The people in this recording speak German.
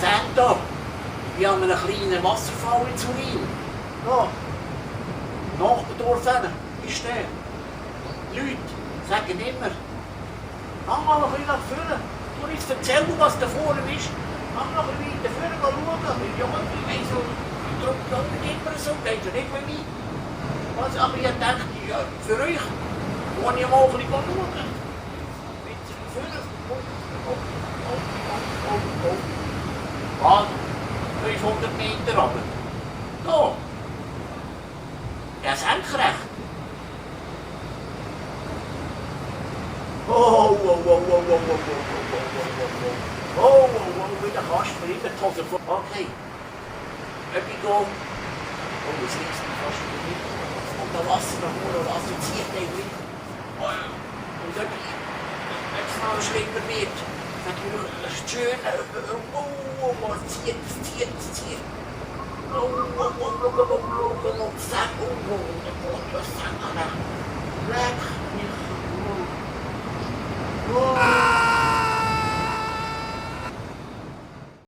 Jahrzehnten wie an einem kleinen Wasserfall in Turin. Ja. Nachbardorf ist der. Die Leute sagen immer, hang mal ein bisschen nach vorne. Du jetzt erzähl, was da vorne ist. Hang noch ein bisschen weiter vorne schauen. Ja, ich weiss so, darum geht immer so, geht ja nicht mehr mit. Also, aber ich dachte, ja, für euch kann ich mal ein bisschen schauen. Mit vorne. Was? 500 Meter runter. Da. Ja, senkrecht. Wieder kannst du mir immer die Hose vor. Okay. Ich gehe. Oh, das liegt mir fast nicht. Und da Wasser nach oben, Wasser zieht irgendwie. Und wenn es noch schlimmer wird, dann ist es schön. Oh, es zieht. Oh,